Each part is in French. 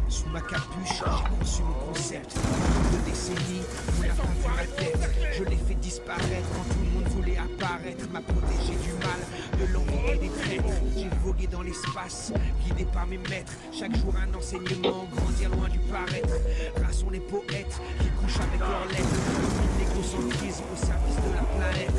Sous ma capuche, j'ai conçu mon concept. De décennies, on n'a pas vu ma tête. Je l'ai fait disparaître quand tout le monde voulait apparaître. M'a protégé du mal, de l'envie et des traîtres. J'ai vogué dans l'espace, guidé par mes maîtres. Chaque jour un enseignement, grandir loin du paraître. Rares sont les poètes qui couchent avec leurs lettres. L'égocentrisme au service de la planète.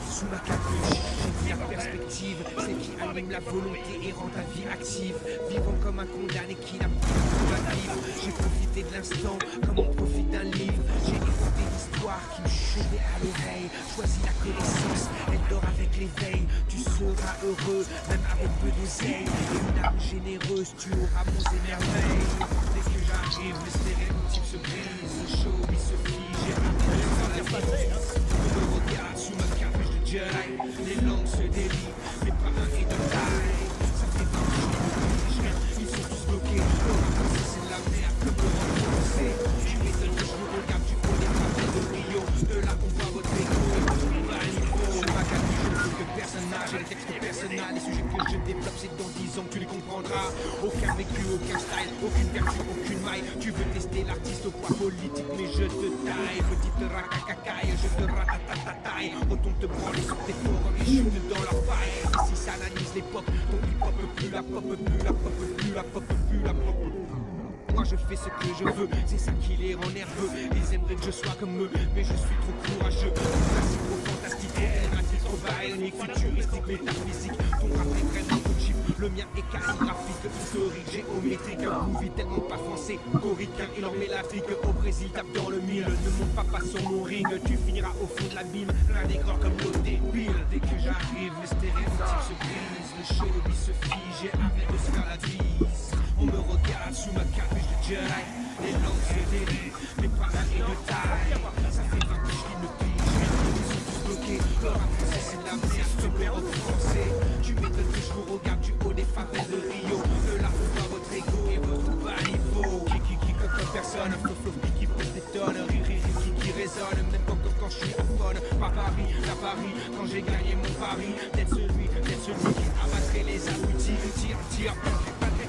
Sous ma capuche, j'ai vu la perspective. Celle qui anime la volonté et rend ta vie active. Vivant comme un condamné qui n'a plus à vivre. J'ai profité de l'instant comme on profite d'un livre. J'ai écouté l'histoire qui me chutait à l'oreille. Choisi la connaissance, elle dort avec l'éveil. Tu seras heureux, même avec peu d'oseille. Et une âme généreuse, tu auras mon émerveil. Dès que j'arrive, les stéréotypes se brisent. Le show, il se fige, j'ai raté le temps de la vie. On me regarde sous ma capuche de Jedi. Les langues se délient, mais pas un et de taille. Ça fait 20 jours que je viens, ils sont tous bloqués. Le rap, c'est la merde, comme le rap français. Tu m'étonnes que je vous regarde du haut des pavés de Rio. De là, on voit votre égo et votre niveau. Sur ma capuche, je ne veux que personnage. Et les textes personnels, les sujets que je développe, c'est que dans 10 ans que tu les comprendras. Aucun vécu, aucun style, aucune vertu, aucune maille. Tu veux tester l'artiste au poids politique, mais je te taille. Petite racacacaille, je te ratatataille. Retourne te branler sur tes forums, les chutes dans leur paille. Ici, ça analyse les pop, ton hip-hop plus la pop, plus la pop, plus la pop, plus la pop. Moi je fais ce que je veux, c'est ça qui les rend nerveux. Ils aimeraient que je sois comme eux, mais je suis trop courageux. C'est trop fantastique, dramatique, trop baïonique, futuristique, métaphysique. Ton rap est vraiment tout cheap, le mien est calligraphique, historique, géométrique. Un movie tellement pas français, coricain, il en met l'Afrique. Au Brésil, tape dans le mille, ne monte pas sur mon ring. Tu finiras au fond de l'abîme, plein d'aigreurs comme l'eau débile. Dès que j'arrive, les stéréotypes se brisent, le show se fige et arrête de se faire la bise. On me regarde sous ma capuche de Jedi. Les langues se délient, mais pas un et de taille. Ça fait 20 piges qui me pigent, ils sont tous bloqués. Le rap français c'est de la merde, te perds au français. Tu m'étonnes que je vous regarde du haut des favelles de Rio. De là on voit votre ego et votre bas niveau. Qui comme personne, flow qui pèse des tonnes. Riri qui résonne, même quand je suis à fun. Pas Paris, à Paris, quand j'ai gagné mon pari. D'être celui qui abattrait les abrutis. Tire,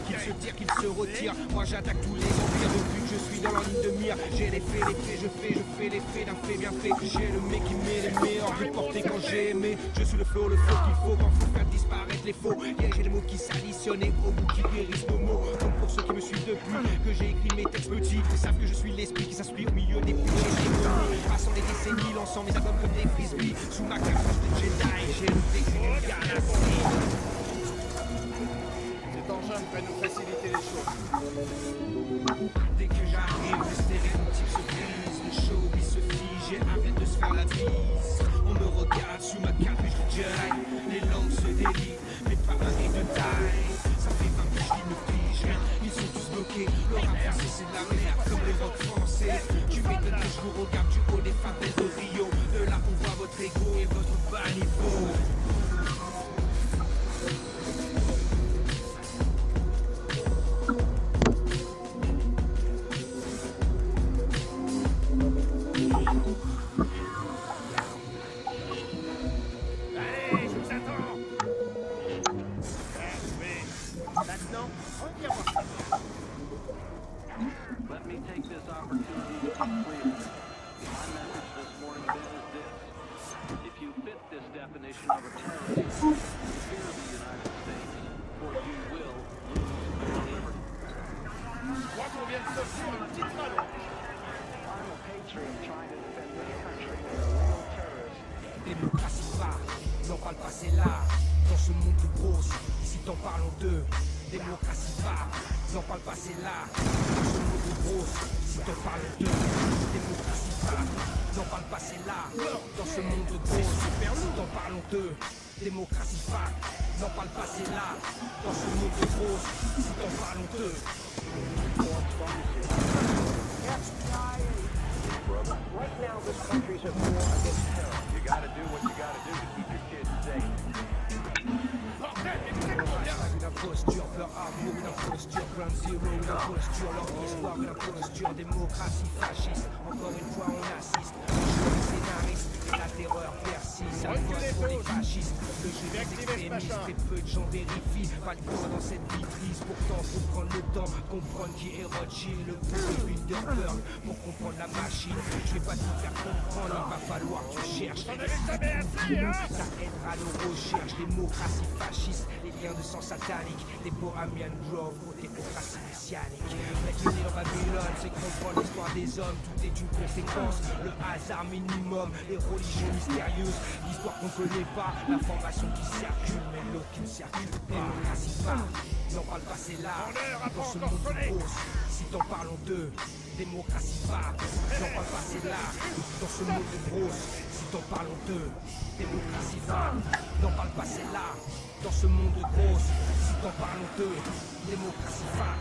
qu'il se tire, qu'il se retire. Moi j'attaque tous les empires depuis que je suis dans la ligne de mire. J'ai les faits, je fais les faits d'un fait bien fait. J'ai le mec qui met les meilleurs, je vais porter quand j'ai aimé. Je suis le flow qu'il faut quand faut faire disparaître les faux. Yeah, j'ai les mots qui s'additionnent au bout qui guérissent nos mots. Donc pour ceux qui me suivent depuis, que j'ai écrit mes textes petits, ils savent que je suis l'esprit qui s'inspire au milieu des pieds. Passant les décennies, lançant mes albums comme des frisbees. Sous ma capuche de Jedi, j'ai le vécu d'une galaxie. Va nous faciliter les choses. Dès que j'arrive, les stéréotypes se brisent. Le show il se fige et arrête de se faire la bise. On me regarde sous ma capuche de Jedi. Les langues se délient, mais pas un et de taille. Ça fait 20 piges qui me pigent rien, ils sont tous bloqués. Le rap français c'est de la merde comme les rock français. Tu m'étonnes que je vous regarde du haut des favelles de Rio. De là on voit votre ego et votre bas niveau. Démocratie va, n'en parle pas, c'est là. Dans ce monde de grosse, ici t'en parlons d'eux. Démocratie va, n'en parle pas, c'est là. Dans ce monde de grosse, ici t'en parlons d'eux. Démocratie va, n'en parle pas, c'est là. Dans ce monde de grosse, ici t'en parlons d'eux. Démocratie va, n'en parle pas, c'est là. Dans ce monde de grosse, ici t'en parlons d'eux. Right now, this country's at war against terror. You gotta do what you gotta do to keep your kids safe. Une imposture, peur, amour, une imposture, ground zero, une imposture, leur histoire, une imposture, démocratie fasciste. Encore une fois, on assiste. Le scénariste, la terreur persiste. À la fois pour des fascistes. le jeu des extrémistes, très peu de gens vérifient. Pas de corps dans cette vitrise, pourtant faut prendre le temps, comprendre qui est Rothschild, le coup de Bilderberg, pour comprendre la machine. Je vais pas tout faire comprendre, il va falloir que tu cherches. Ça aidera nos recherches, démocratie fasciste, les liens de sang satanique, des Bohemian Grove, aux démocraties messianiques. Mettre le nez dans Babylone, c'est comprendre l'histoire des hommes, tout est une conséquence, le hasard minimum, les religions mystérieuses, l'histoire qu'on connaît pas, l'information qui circule, mais l'autre qui ne circule pas. Démocratie pas, n'en parle pas, c'est là, dans ce monde grosse, si t'en parlons d'eux. Démocratie pas, n'en parle pas, c'est là, dans ce monde grosse, si t'en parlons d'eux. Démocratie pas, n'en parle pas, c'est là, dans ce monde grosse, si t'en parlons d'eux. Démocratie pas,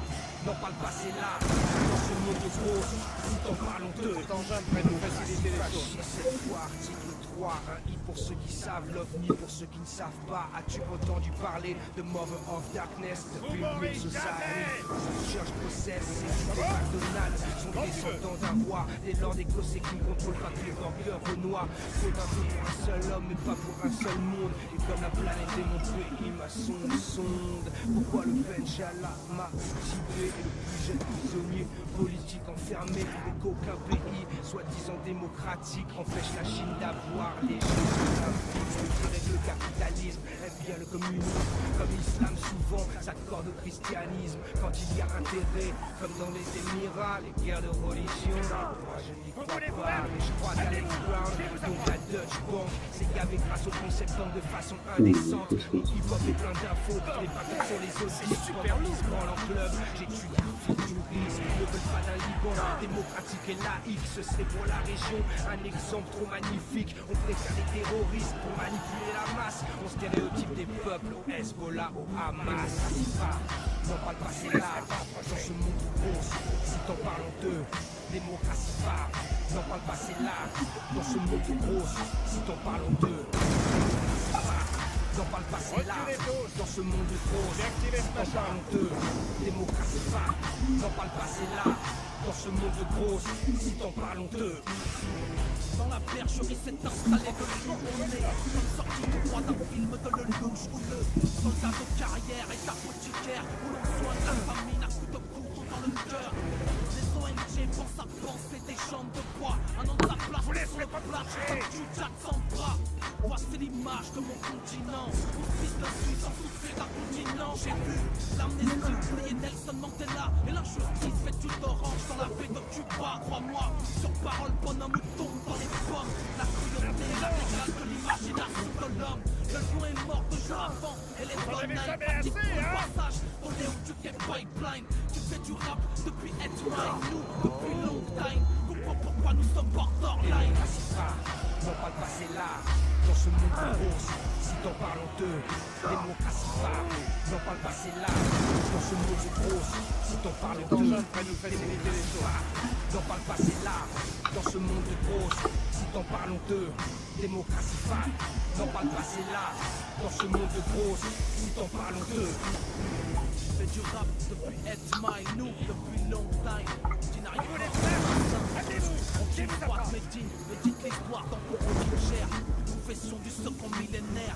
n'en parle pas, c'est là, dans ce monde grosse, si t'en parlons d'eux. Cet engin devrait nous faciliter les choses. Cette fois, article 3, un i pour ceux qui savent, l'OVNI pour ceux qui ne savent pas. As-tu entendu parler de Mother of Darkness, de Pilgrim Society? Church Process, c'est des McDonald's, sont descendants d'un roi, des lords écossais qui ne contrôlent pas que les burgers renois. Faut un peu pour un seul homme, mais pas pour un seul monde. Et comme la planète est mon pays, ma sonde. Pourquoi le Benjala m'a ciblé et le plus jeune prisonnier politique enfermé, et qu'aucun pays, soi-disant démocratique, empêche la Chine d'avoir les choses olympiques. Je dirais que le capitalisme aime bien le communisme, comme l'islam souvent s'accorde au christianisme. Quand il y a intérêt, comme dans les Émirats, les guerres de religion. Moi je n'y crois pas, mais je crois qu'Alex Brown, donc la Dutch Bank, s'est gavé grâce au concept de façon indécente. Le hip-hop est plein d'infos, les patrons sont les autistes, pendant qu'ils se branlent en club. J'étudie le futurisme, ils ne veulent pas d'un Liban démocratique et laïque, ce serait pour la région un exemple trop magnifique. On préfère les terroristes pour manipuler la masse, on stéréotype des peuples au Hezbollah, au Hamas. N'en parle pas, c'est là, dans ce monde gros, si t'en parles d'eux. Démocratie pas, n'en parle pas, c'est là, dans ce monde gros, si t'en parles d'eux. N'en parle pas, c'est là, dans ce monde gros, si t'en parles d'eux. Démocratie pas, n'en parle pas, c'est là, dans ce monde gros, si t'en parles d'eux. Dans la bergerie s'est installé de journée, comme sorti du droit d'un film de le louche ou le soldat de carrière et apothicaire, où l'on soigne la famine à coups de couteau dans le cœur. Les ONG pensent à penser des jambes de bois, un an de sa place sur le plage, du Jack sans bras. Voici l'image de mon continent, où fils de Suisse en souffrir d'un continent. J'ai vu l'amnésie oublier Nelson Mandela, et l'injustice fait du d'orange dans la baie de Cuba. Crois-moi, sur parole, bonhomme tombe dans les pommes. La cruauté est la réglage de l'imagination de l'homme. Le lion est mort 2 jours avant, et les bonnes pratiquent pour le passage au Léon du Gay Pipeline. Tu fais du rap depuis Edmine, nous depuis long time. Comprends pourquoi nous sommes borderline. N'en parle pas, c'est là, dans ce monde gros, si t'en parles d'eux. Démocratie pas, n'en parle pas, c'est là, dans ce monde gros, si t'en parles d'eux. Démocratie pas, n'en parle pas, c'est là, dans ce monde gros, si t'en parles d'eux. Démocratie pas, n'en parle pas, c'est là, dans ce monde gros, si t'en parles d'eux. Fais du rap depuis Edmine, nous depuis long time. Tu n'arrives pas on dit le roi de Médine, me dites l'histoire dans pour qu'on cher. Nous faisons du second millénaire.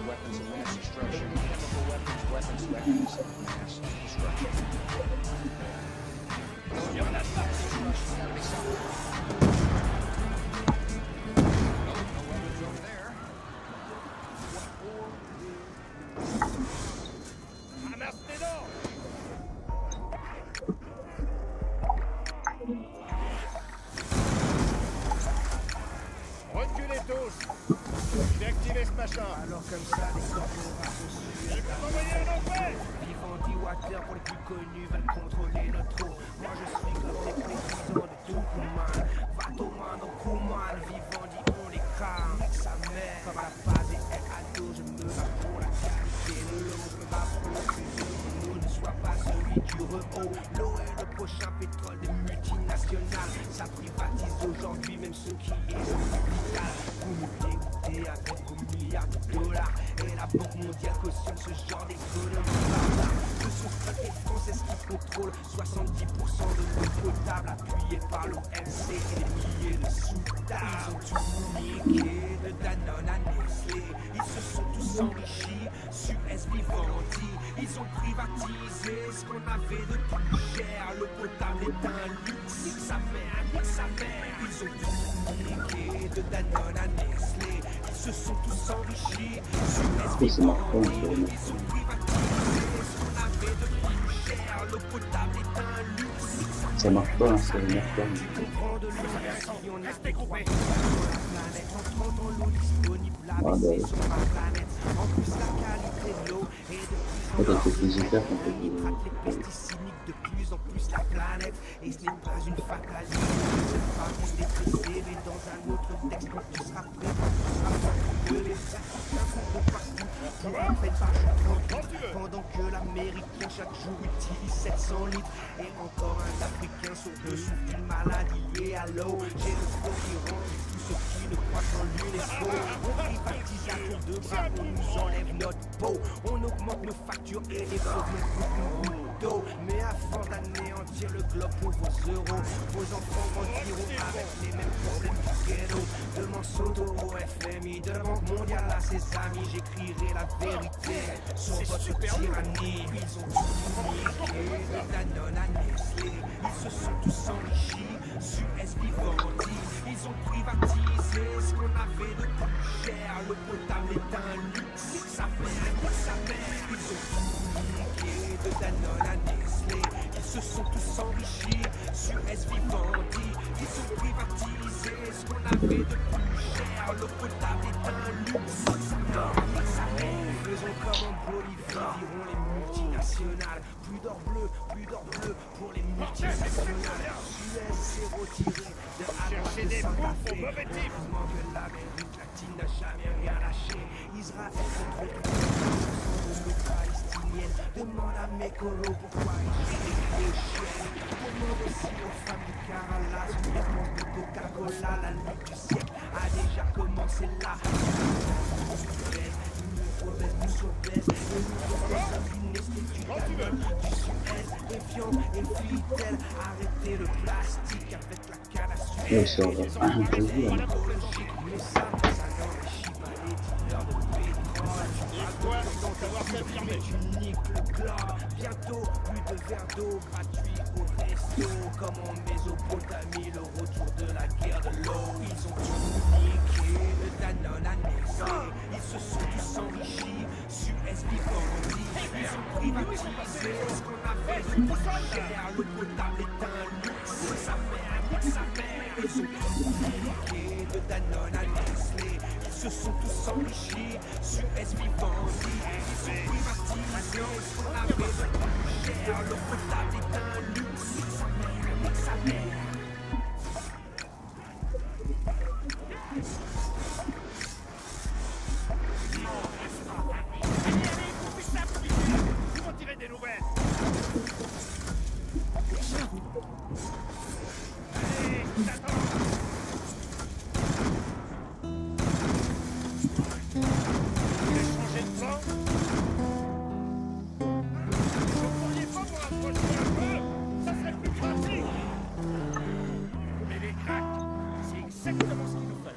Weapons of mass destruction, chemical weapons, weapons of mass destruction. Reculez tous. Je vais activer ce machin. Alors comme ça, les corporations Je vais t'envoyer un enfer. Vivant D-Water pour les plus connus veulent contrôler notre eau. Moi je suis comme les présidents de Tukuman. Va-t-on dans Kuman, vivant dit on les crame. Sa mère, comme la phase est ado, je me bats pour la qualité de l'eau. Je me bats pour que nous ne soit pas celui du repos. L'eau est le prochain pétrole des multinationales. Ça privatise aujourd'hui même ceux qui est vital. Vous nous dégoûtez avec vos milliards de dollars. Et la Banque mondiale cautionne ce genre d'économie barbare. Ce sont seuls les Français qui contrôlent pétrole, 70% de l'eau potable appuyée par l'OMC et des milliers de sous-tables. Ils ont tout niqué, de Danone à Nestlé. Ils se sont tous enrichis, Suez Vivendi. Ils ont privatisé ce qu'on avait de plus cher. L'eau potable est un luxe, nique sa mère, nique sa mère. Ils ont tout niqué, de Danone à Nestlé. Ils se sont tous enrichis, Suez Vivendi. Ils ont privatisé ce qu'on avait de plus cher. L'eau potable est un luxe, nique sa mère. Ça marche pas, hein, ça marche pas. Restez groupés. Quand on fait des hyper, on fait des... Les pesticides de plus en plus la planète. Et ce n'est pas une fatalité. Cette femme est décédée dans un autre texte. Quand tu seras prêt, que les Africains sont de partout. Pour un fait par jour, pendant que l'Américain chaque jour utilise 700 litres. Et encore un Africain sur deux souffre d'une maladie liée à l'eau. J'ai le corps qui rend tous ceux qui ne croient qu'en l'UNESCO. On privatise à tour de bras, on nous enlève notre peau. On augmente nos factures et les produits beaucoup d'eau. Mais avant d'anéantir le globe pour vos euros, vos enfants grandiront avec les mêmes problèmes du ghetto. Demande Soto au FMI, demande mondial à ses amis. J'écrirai la vérité sur votre tyrannie. Ils ont tout niqué, de Danone à Nestlé. Ils se sont tous enrichis, Suez Vivendi. Ils ont privatisé ce qu'on avait de plus cher. L'eau potable est un luxe, nique sa mère, nique sa mère. Ils ont tout niqué, de Danone à Nestlé. Ils se sont tous enrichis, Suez Vivendi. Ils ont privatisé ce qu'on avait de plus cher. L'eau potable est un luxe, nique sa mère, nique sa mère. Faisons comme en Bolivie, diront les multinationales. Plus d'or bleu pour les multinationales. Suez s'est retiré de Cherchez des bouts pour mauvais type. heureusement que l'Amérique latine n'a jamais rien lâché. Israël contrôle 30% de l'eau palestinienne. Demande à Mekolo pourquoi il gère les chiennes. Demande aussi aux femmes du Karalas, au Vietnam de Coca-Cola. La lutte du siècle a déjà commencé là. Nous obèse, et nous faisons du Danone, du Suez, Evian et Vitel. Arrêtez le plastique avec la canne à sucre. Ouais, ça va. Mais ça n'enrichit pas les dealers de pétrole. Et quoi, donc avoir fait affirmer. Tu niques le globe. Bientôt, plus de verre d'eau gratuit au resto. Comme en Mésopotamie, le retour de la guerre de l'eau. Ils ont tout niqué, le Danone à Nestlé. Ils se sont tous enrichis, Suez Vivendi. Ils ont privatisé ce qu'on avait de plus cher. L'eau potable est un luxe, nique sa mère, nique sa mère. Ils ont tout niqué, de Danone à Nestlé. Ils se sont tous enrichis, Suez Vivendi. Ils ont privatisé ce qu'on avait de plus cher. L'eau potable est un luxe, nique sa mère, nique sa mère. Vous m'en tirez des nouvelles. Allez, t'attends. Vous voulez changer de plan? Vous pourriez pas vous rapprocher un peu? Ça serait plus pratique. Mais les cracks, c'est exactement ce qu'il nous fallait.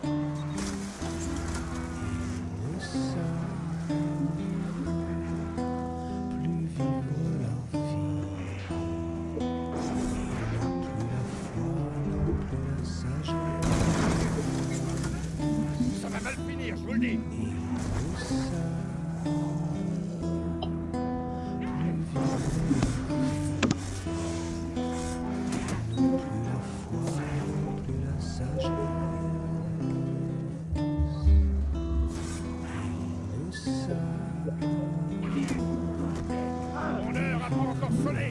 Ça va mal finir, je vous le dis. Mon heure a pas encore sonné.